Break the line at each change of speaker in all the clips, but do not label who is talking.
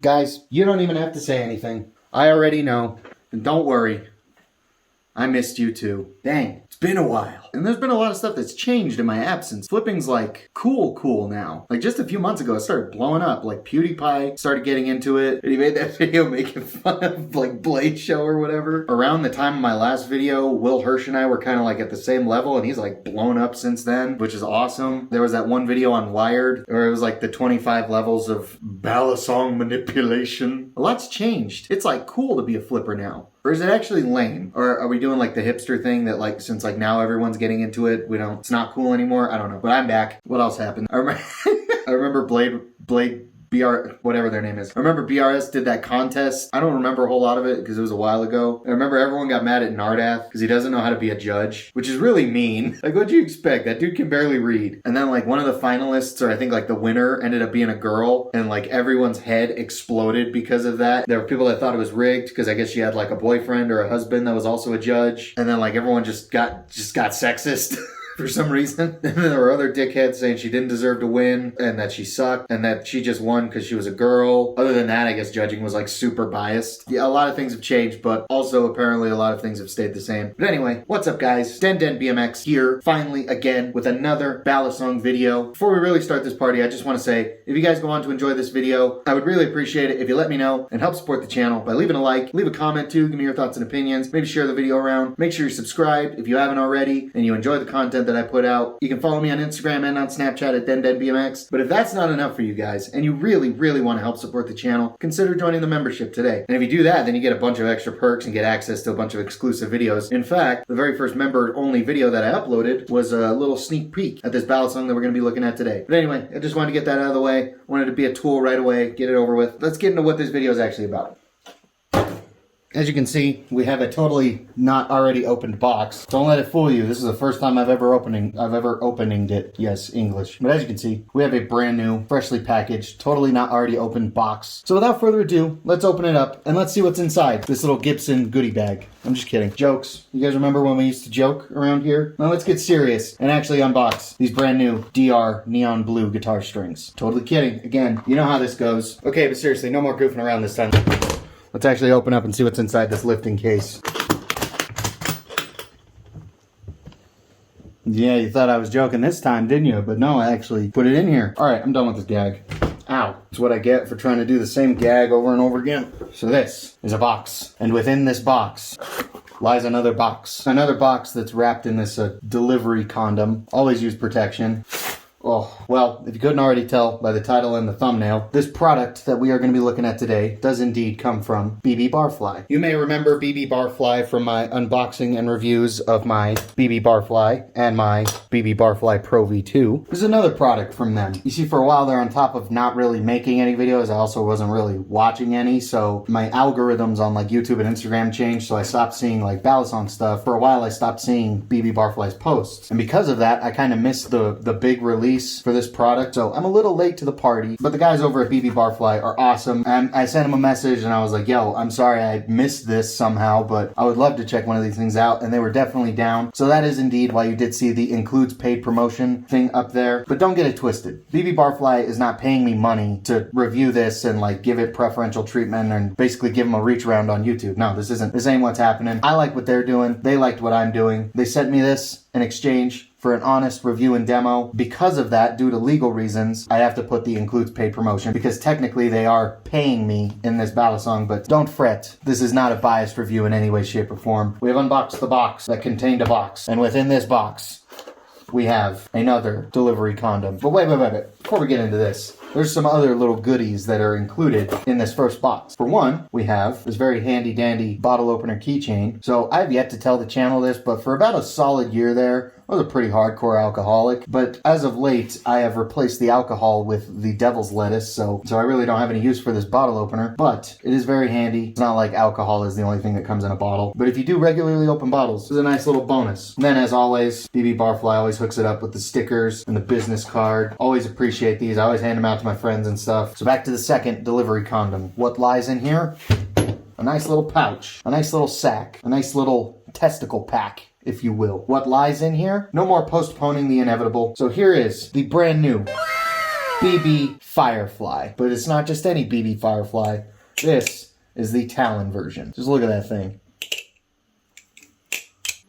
Guys, you don't even have to say anything. I already know. And don't worry. I missed you too. Dang, it's been a while. And there's been a lot of stuff that's changed in my absence. Flipping's like cool now. Like just a few months ago, it started blowing up. Like PewDiePie started getting into it. And he made that video making fun of like Blade Show or whatever. Around the time of my last video, Will Hirsch and I were kind of like at the same level, and he's like blown up since then, which is awesome. There was that one video on Wired where it was like the 25 levels of Balisong manipulation. A lot's changed. It's like cool to be a flipper now. Or is it actually lame? Or are we doing like the hipster thing that like, since like now everyone's getting into it, it's not cool anymore? I don't know, but I'm back. What else happened? I remember Blade BR, whatever their name is. I remember BRS did that contest. I don't remember a whole lot of it because it was a while ago. I remember everyone got mad at Nardath because he doesn't know how to be a judge, which is really mean. Like, what'd you expect? That dude can barely read. And then like one of the finalists, or I think like the winner, ended up being a girl, and like everyone's head exploded because of that. There were people that thought it was rigged because I guess she had like a boyfriend or a husband that was also a judge. And then like everyone just got sexist. For some reason. And then there were other dickheads saying she didn't deserve to win and that she sucked and that she just won because she was a girl. Other than that, I guess judging was like super biased. Yeah, a lot of things have changed, but also apparently a lot of things have stayed the same. But anyway, what's up guys? DenDenBMX here, finally again with another Balisong video. Before we really start this party, I just want to say, if you guys go on to enjoy this video, I would really appreciate it if you let me know and help support the channel by leaving a like, leave a comment too, give me your thoughts and opinions, maybe share the video around. Make sure you're subscribed if you haven't already and you enjoy the content that I put out. You can follow me on Instagram and on Snapchat at DenDenBMX. But if that's not enough for you guys, and you really want to help support the channel, consider joining the membership today. And if you do that, then you get a bunch of extra perks and get access to a bunch of exclusive videos. In fact, the very first member-only video that I uploaded was a little sneak peek at this Balisong that we're going to be looking at today. But anyway, I just wanted to get that out of the way. Wanted to be a tool right away, get it over with. Let's get into what this video is actually about. As you can see, we have a totally not already opened box. Don't let it fool you. This is the first time I've ever opened it. Yes, English. But as you can see, we have a brand new, freshly packaged, totally not already opened box. So without further ado, let's open it up and let's see what's inside this little Gibson goodie bag. I'm just kidding. Jokes. You guys remember when we used to joke around here? Now let's get serious and actually unbox these brand new DR neon blue guitar strings. Totally kidding. Again, you know how this goes. Okay, but seriously, no more goofing around this time. Let's actually open up and see what's inside this lifting case. Yeah, you thought I was joking this time, didn't you? But no, I actually put it in here. All right, I'm done with this gag. Ow. It's what I get for trying to do the same gag over and over again. So this is a box. And within this box lies another box. Another box that's wrapped in this delivery condom. Always use protection. Oh, well, if you couldn't already tell by the title and the thumbnail, this product that we are going to be looking at today does indeed come from BB Barfly. You may remember BB Barfly from my unboxing and reviews of my BB Barfly and my BB Barfly Pro V2. This is another product from them. You see, for a while there, on top of not really making any videos, I also wasn't really watching any, so my algorithms on like YouTube and Instagram changed, so I stopped seeing like Balisong stuff. For a while, I stopped seeing BB Barfly's posts. And because of that, I kind of missed the big release for this product, so I'm a little late to the party, but the guys over at BB Barfly are awesome, and I sent them a message and I was like, yo, I'm sorry I missed this somehow, but I would love to check one of these things out, and they were definitely down. So that is indeed why you did see the includes paid promotion thing up there, but don't get it twisted. BB Barfly is not paying me money to review this and like give it preferential treatment and basically give them a reach around on YouTube. No, this ain't what's happening. I like what they're doing. They liked what I'm doing. They sent me this in exchange for an honest review and demo. Because of that, due to legal reasons, I have to put the includes paid promotion because technically they are paying me in this Balisong, but don't fret. This is not a biased review in any way, shape, or form. We have unboxed the box that contained a box, and within this box, we have another delivery condom. But wait. Before we get into this, there's some other little goodies that are included in this first box. For one, we have this very handy dandy bottle opener keychain. So I've yet to tell the channel this, but for about a solid year there, I was a pretty hardcore alcoholic, but as of late, I have replaced the alcohol with the devil's lettuce, so I really don't have any use for this bottle opener, but it is very handy. It's not like alcohol is the only thing that comes in a bottle, but if you do regularly open bottles, it's a nice little bonus. And then, as always, BB Barfly always hooks it up with the stickers and the business card. Always appreciate these. I always hand them out to my friends and stuff. So back to the second delivery condom. What lies in here? A nice little pouch, a nice little sack, a nice little testicle pack, if you will. What lies in here? No more postponing the inevitable. So here is the brand new BB Firefly. But it's not just any BB Firefly. This is the Talon version. Just look at that thing.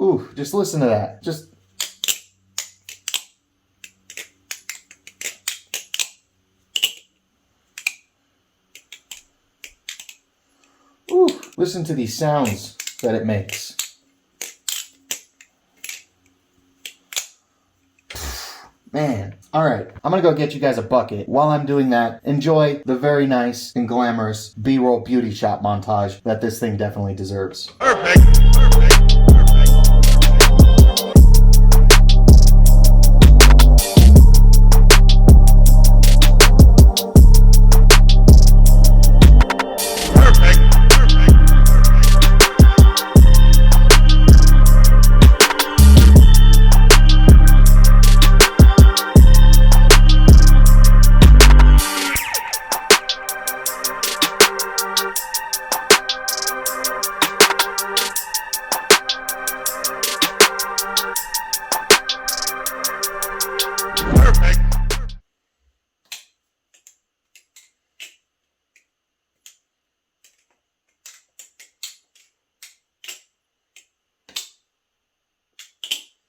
Ooh, just listen to that. Just... ooh, listen to these sounds that it makes. Man. Alright, I'm gonna go get you guys a bucket. While I'm doing that, enjoy the very nice and glamorous B-roll beauty shop montage that this thing definitely deserves.
Perfect.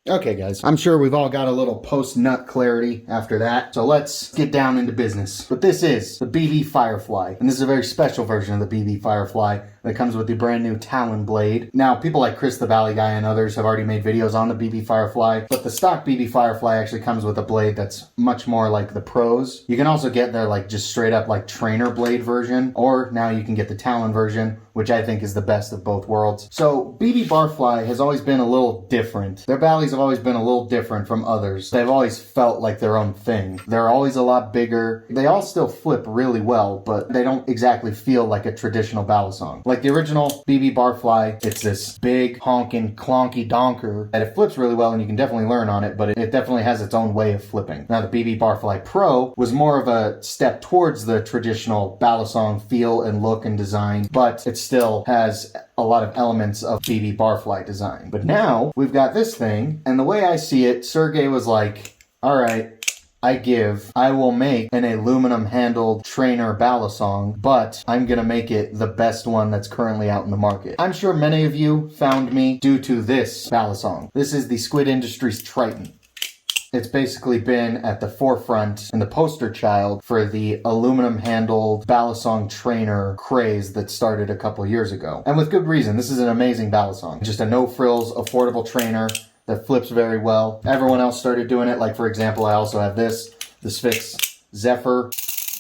Okay guys, I'm sure we've all got a little post-nut clarity after that, so let's get down into business. But this is the BB Firefly, and this is a very special version of the BB Firefly that comes with the brand new Talon blade. Now, people like Chris the Valley Guy and others have already made videos on the BB Firefly, but the stock BB Firefly actually comes with a blade that's much more like the pros. You can also get their like just straight up like trainer blade version, or now you can get the Talon version, which I think is the best of both worlds. So BB Barfly has always been a little different. Their Bally's have always been a little different from others. They've always felt like their own thing. They're always a lot bigger. They all still flip really well, but they don't exactly feel like a traditional Balisong. Like the original BB Barfly, it's this big honking clonky donker that it flips really well and you can definitely learn on it, but it definitely has its own way of flipping. Now the BB Barfly Pro was more of a step towards the traditional Balisong feel and look and design, but it still has a lot of elements of BB Barfly design. But now we've got this thing, and the way I see it, Sergey was like, all right, I will make an aluminum handled trainer Balisong, but I'm gonna make it the best one that's currently out in the market. I'm sure many of you found me due to this Balisong. This is the Squid Industries Triton. It's basically been at the forefront and the poster child for the aluminum handled Balisong trainer craze that started a couple years ago. And with good reason. This is an amazing Balisong. Just a no frills, affordable trainer that flips very well. Everyone else started doing it. Like for example, I also have this, the Spec'd Zephyr.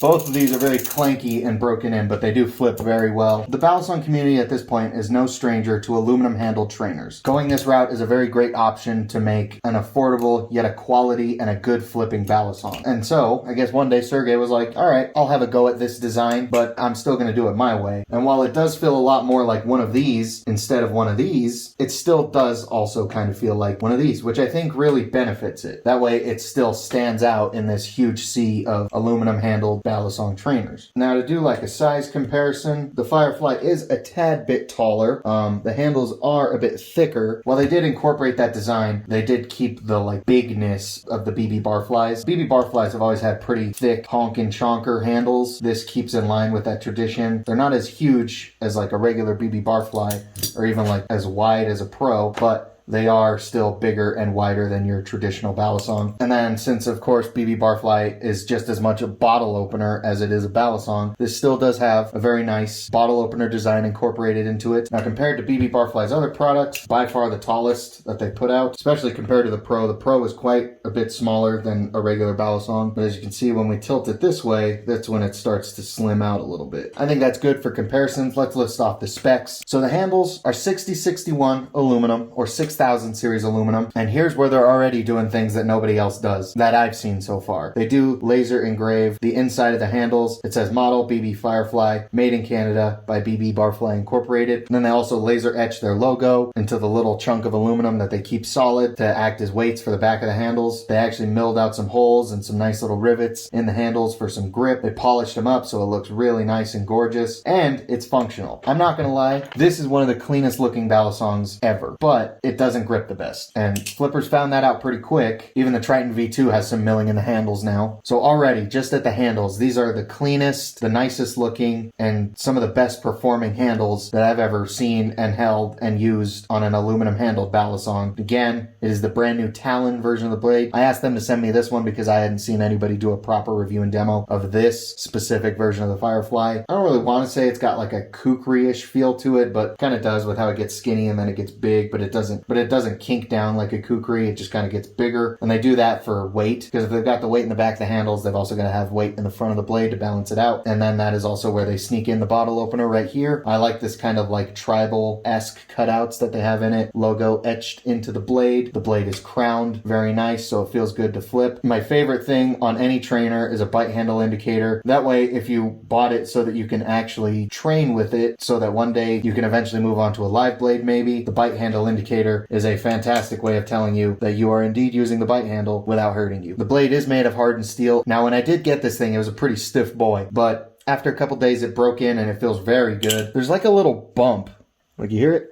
Both of these are very clanky and broken in, but they do flip very well. The Balisong community at this point is no stranger to aluminum handled trainers. Going this route is a very great option to make an affordable, yet a quality and a good flipping Balisong. And so, I guess one day Sergey was like, all right, I'll have a go at this design, but I'm still gonna do it my way. And while it does feel a lot more like one of these instead of one of these, it still does also kind of feel like one of these, which I think really benefits it. That way it still stands out in this huge sea of aluminum handled Balisong trainers. Now to do like a size comparison, the Firefly is a tad bit taller. The handles are a bit thicker. While they did incorporate that design, they did keep the like bigness of the BB Barflies. BB Barflies have always had pretty thick honkin' chonker handles. This keeps in line with that tradition. They're not as huge as like a regular BB Barfly or even like as wide as a Pro, but they are still bigger and wider than your traditional Balisong. And then since of course BB Barfly is just as much a bottle opener as it is a Balisong, this still does have a very nice bottle opener design incorporated into it. Now compared to BB Barfly's other products, by far the tallest that they put out, especially compared to the Pro. The Pro is quite a bit smaller than a regular Balisong, but as you can see when we tilt it this way, that's when it starts to slim out a little bit. I think that's good for comparisons. Let's list off the specs. So the handles are 6061 aluminum or 6000 series aluminum, and here's where they're already doing things that nobody else does that I've seen so far. They do laser engrave the inside of the handles. It says model BB Firefly, made in Canada by BB Barfly Incorporated. And then they also laser etch their logo into the little chunk of aluminum that they keep solid to act as weights for the back of the handles. They actually milled out some holes and some nice little rivets in the handles for some grip. They polished them up so it looks really nice and gorgeous, and it's functional. I'm not gonna lie, this is one of the cleanest looking Balisongs ever, but it doesn't grip the best. And flippers found that out pretty quick. Even the Triton V2 has some milling in the handles now. So already, just at the handles, these are the cleanest, the nicest looking, and some of the best performing handles that I've ever seen and held and used on an aluminum handled Balisong. Again, it is the brand new Talon version of the blade. I asked them to send me this one because I hadn't seen anybody do a proper review and demo of this specific version of the Firefly. I don't really want to say it's got like a kukri-ish feel to it, but kind of does with how it gets skinny and then it gets big, but it doesn't kink down like a kukri. It just kind of gets bigger. And they do that for weight, because if they've got the weight in the back of the handles, they've also got to have weight in the front of the blade to balance it out. And then that is also where they sneak in the bottle opener right here. I like this kind of like tribal-esque cutouts that they have in it. Logo etched into the blade. The blade is crowned. Very nice, so it feels good to flip. My favorite thing on any trainer is a bite handle indicator. That way, if you bought it so that you can actually train with it, so that one day you can eventually move on to a live blade maybe, the bite handle indicator is a fantastic way of telling you that you are indeed using the bite handle without hurting you. The blade is made of hardened steel. Now, when I did get this thing, it was a pretty stiff boy, but after a couple days it broke in and it feels very good. There's like a little bump. Like, you hear it?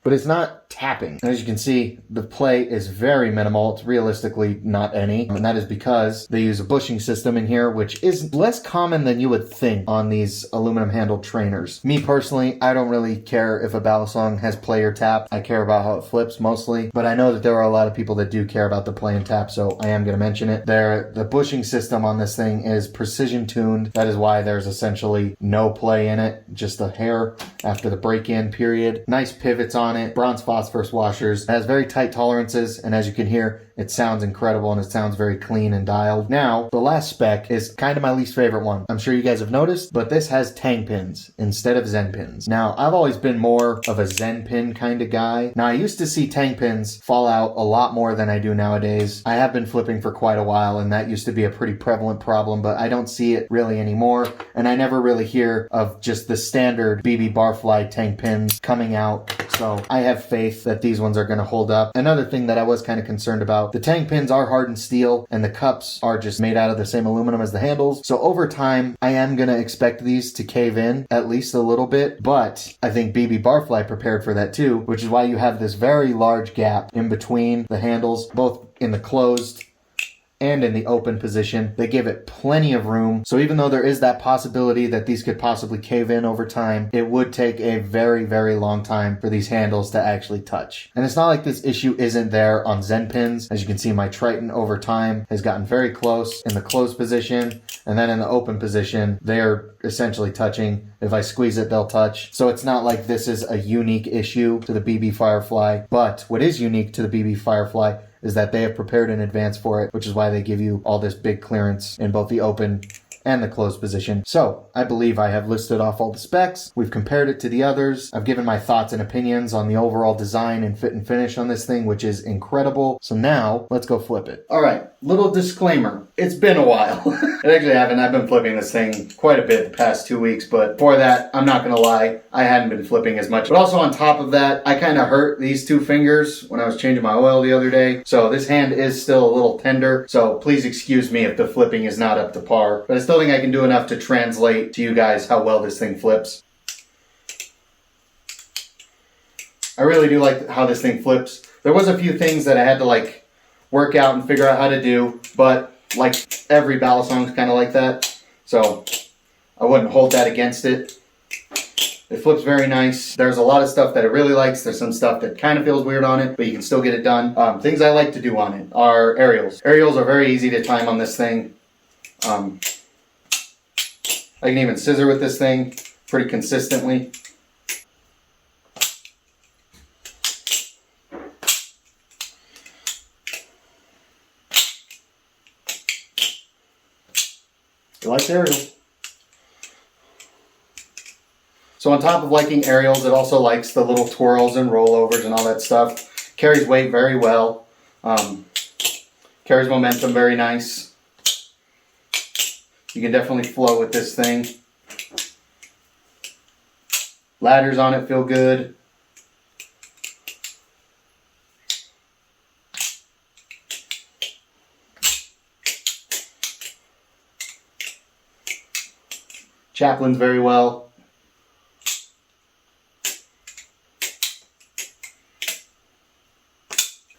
But it's not tapping. As you can see, the play is very minimal. It's realistically not any. And that is because they use a bushing system in here, which is less common than you would think on these aluminum handled trainers. Me personally, I don't really care if a Balisong has play or tap. I care about how it flips mostly. But I know that there are a lot of people that do care about the play and tap, so I am going to mention it. The bushing system on this thing is precision tuned. That is why there's essentially no play in it. Just a hair after the break-in period. Nice pivots on it. Bronze phosphorus washers. It has very tight tolerances, and as you can hear, it sounds incredible and it sounds very clean and dialed. Now, the last spec is kind of my least favorite one. I'm sure you guys have noticed, but this has tang pins instead of Zen pins. Now, I've always been more of a Zen pin kind of guy. Now, I used to see tang pins fall out a lot more than I do nowadays. I have been flipping for quite a while, and that used to be a pretty prevalent problem, but I don't see it really anymore, and I never really hear of just the standard BB Barfly tang pins coming out. So I have faith that these ones are going to hold up. Another thing that I was kind of concerned about, the tang pins are hardened steel and the cups are just made out of the same aluminum as the handles. So over time, I am going to expect these to cave in at least a little bit, but I think BB Barfly prepared for that too, which is why you have this very large gap in between the handles, both in the closed and in the open position. They give it plenty of room. So even though there is that possibility that these could possibly cave in over time, it would take a very, very long time for these handles to actually touch. And it's not like this issue isn't there on Zen pins. As you can see, my Triton over time has gotten very close in the closed position, and then in the open position, they're essentially touching. If I squeeze it, they'll touch. So it's not like this is a unique issue to the BB Firefly, but what is unique to the BB Firefly is that they have prepared in advance for it, which is why they give you all this big clearance in both the open and the closed position. So I believe I have listed off all the specs. We've compared it to the others. I've given my thoughts and opinions on the overall design and fit and finish on this thing, which is incredible. So now let's go flip it. All right, little disclaimer. It's been a while. It actually happened. I've been flipping this thing quite a bit the past 2 weeks, but for that, I'm not gonna lie, I hadn't been flipping as much. But also on top of that, I kind of hurt these two fingers when I was changing my oil the other day. So this hand is still a little tender. So please excuse me if the flipping is not up to par. But I still think I can do enough to translate to you guys how well this thing flips. I really do like how this thing flips. There was a few things that I had to like work out and figure out how to do, but like every Balisong's kind of like that. So I wouldn't hold that against it. It flips very nice. There's a lot of stuff that it really likes. There's some stuff that kind of feels weird on it, but you can still get it done. Things I like to do on it are aerials. Aerials are very easy to time on this thing. I can even scissor with this thing pretty consistently. You like aerials. So on top of liking aerials, it also likes the little twirls and rollovers and all that stuff. Carries weight very well. Carries momentum very nice. You can definitely flow with this thing. Ladders on it feel good. Chaplains very well.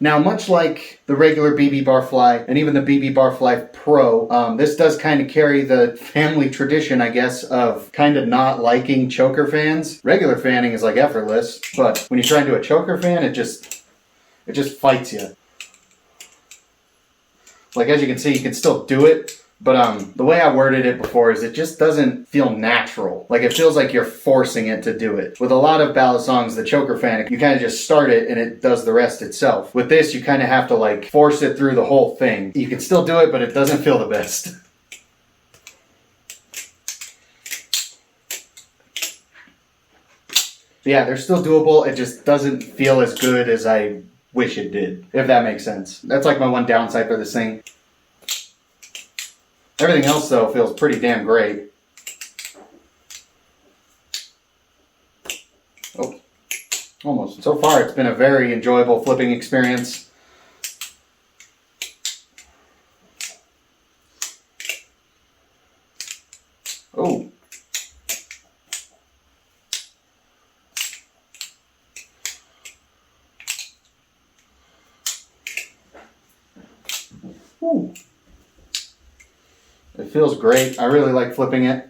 Now, much like the regular BB Barfly and even the BB Barfly Pro, this does kind of carry the family tradition, I guess, of kind of not liking choker fans. Regular fanning is like effortless, but when you try and do a choker fan, it just fights you. Like, as you can see, you can still do it, but the way I worded it before is it just doesn't feel natural. Like, it feels like you're forcing it to do it. With a lot of Balisongs, the choker fan, you kind of just start it and it does the rest itself. With this, you kind of have to like force it through the whole thing. You can still do it, but it doesn't feel the best. Yeah, they're still doable. It just doesn't feel as good as I wish it did, if that makes sense. That's like my one downside for this thing. Everything else, though, feels pretty damn great. Oh, almost. So far, it's been a very enjoyable flipping experience. Oh. Ooh. It feels great. I really like flipping it.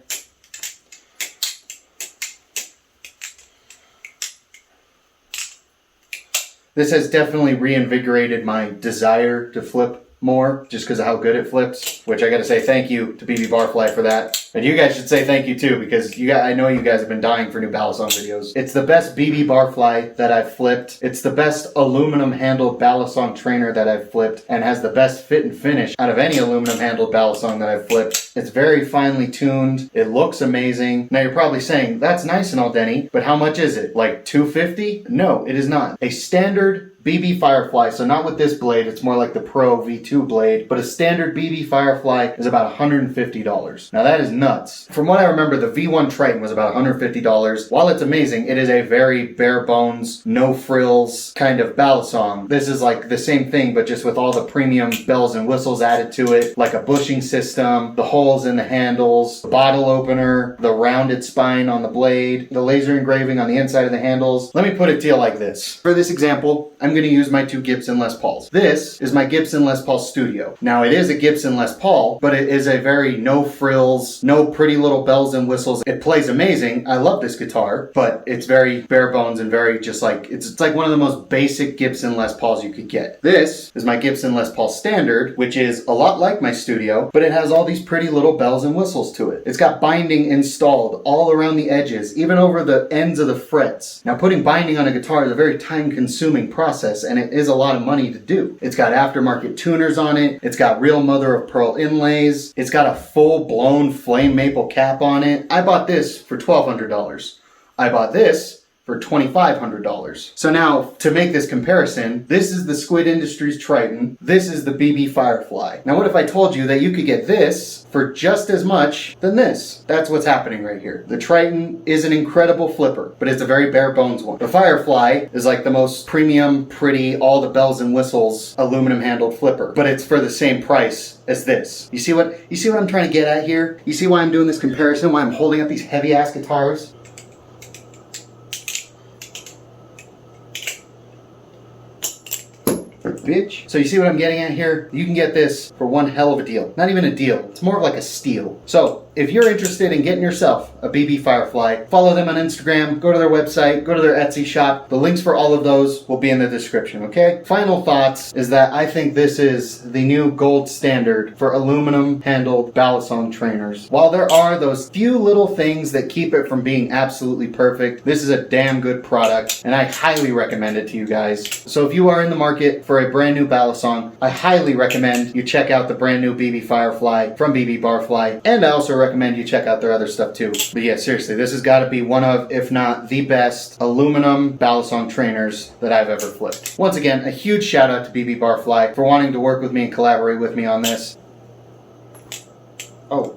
This has definitely reinvigorated my desire to flip more, just because of how good it flips, which I gotta say thank you to BB Barfly for that. And you guys should say thank you too, because I know you guys have been dying for new Balisong videos. It's the best BB Barfly that I've flipped. It's the best aluminum handled Balisong trainer that I've flipped, and has the best fit and finish out of any aluminum handled Balisong that I've flipped. It's very finely tuned. It looks amazing. Now you're probably saying, that's nice and all, Denny, but how much is it? Like $250? No, it is not. A standard BB Firefly, so not with this blade, it's more like the Pro V2 blade, but a standard BB Firefly is about $150. Now that is nuts. From what I remember, the V1 Triton was about $150. While it's amazing, it is a very bare bones, no frills kind of Balisong. This is like the same thing, but just with all the premium bells and whistles added to it, like a bushing system, the holes in the handles, the bottle opener, the rounded spine on the blade, the laser engraving on the inside of the handles. Let me put it to you like this. For this example, I'm going to use my two Gibson Les Pauls. This is my Gibson Les Paul Studio. Now, it is a Gibson Les Paul, but it is a very no frills, no pretty little bells and whistles. It plays amazing. I love this guitar, but it's very bare bones and very just like, it's like one of the most basic Gibson Les Pauls you could get. This is my Gibson Les Paul Standard, which is a lot like my Studio, but it has all these pretty little bells and whistles to it. It's got binding installed all around the edges, even over the ends of the frets. Now, putting binding on a guitar is a very time-consuming process, and it is a lot of money to do. It's got aftermarket tuners on it. It's got real mother of pearl inlays. It's got a full-blown flame maple cap on it. I bought this for $1,200. I bought this for $2,500. So now, to make this comparison, this is the Squid Industries Triton. This is the BB Firefly. Now, what if I told you that you could get this for just as much than this? That's what's happening right here. The Triton is an incredible flipper, but it's a very bare bones one. The Firefly is like the most premium, pretty, all the bells and whistles, aluminum handled flipper, but it's for the same price as this. You see what I'm trying to get at here? You see why I'm doing this comparison, why I'm holding up these heavy ass guitars? Bitch. So you see what I'm getting at here? You can get this for one hell of a deal. Not even a deal. It's more of like a steal. So if you're interested in getting yourself a BB Firefly, follow them on Instagram, go to their website, go to their Etsy shop. The links for all of those will be in the description, okay? Final thoughts is that I think this is the new gold standard for aluminum handled Balisong trainers. While there are those few little things that keep it from being absolutely perfect, this is a damn good product, and I highly recommend it to you guys. So if you are in the market for a brand new Balisong, I highly recommend you check out the brand new BB Firefly from BB Barfly, and I also recommend you check out their other stuff too. But yeah, seriously, this has got to be one of, if not the best, aluminum Balisong trainers that I've ever flipped. Once again, a huge shout out to BB Barfly for wanting to work with me and collaborate with me on this. Oh.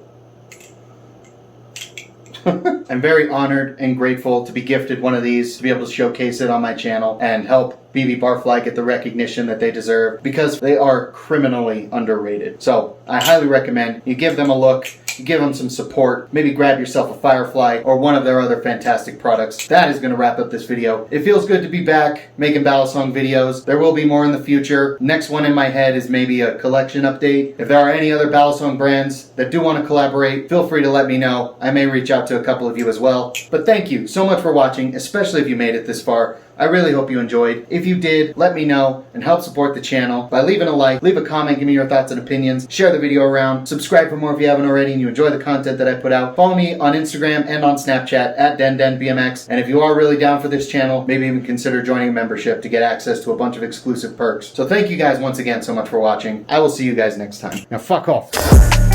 I'm very honored and grateful to be gifted one of these, to be able to showcase it on my channel and help BB Barfly get the recognition that they deserve because they are criminally underrated. So I highly recommend you give them a look, you give them some support, maybe grab yourself a Firefly or one of their other fantastic products. That is going to wrap up this video. It feels good to be back making Balisong videos. There will be more in the future. Next one in my head is maybe a collection update. If there are any other Balisong brands that do want to collaborate, feel free to let me know. I may reach out to a couple of you as well. But thank you so much for watching, especially if you made it this far. I really hope you enjoyed. If you did, let me know and help support the channel by leaving a like, leave a comment, give me your thoughts and opinions, share the video around, subscribe for more if you haven't already and you enjoy the content that I put out. Follow me on Instagram and on Snapchat at DenDenBMX. And if you are really down for this channel, maybe even consider joining a membership to get access to a bunch of exclusive perks. So thank you guys once again so much for watching. I will see you guys next time. Now fuck off.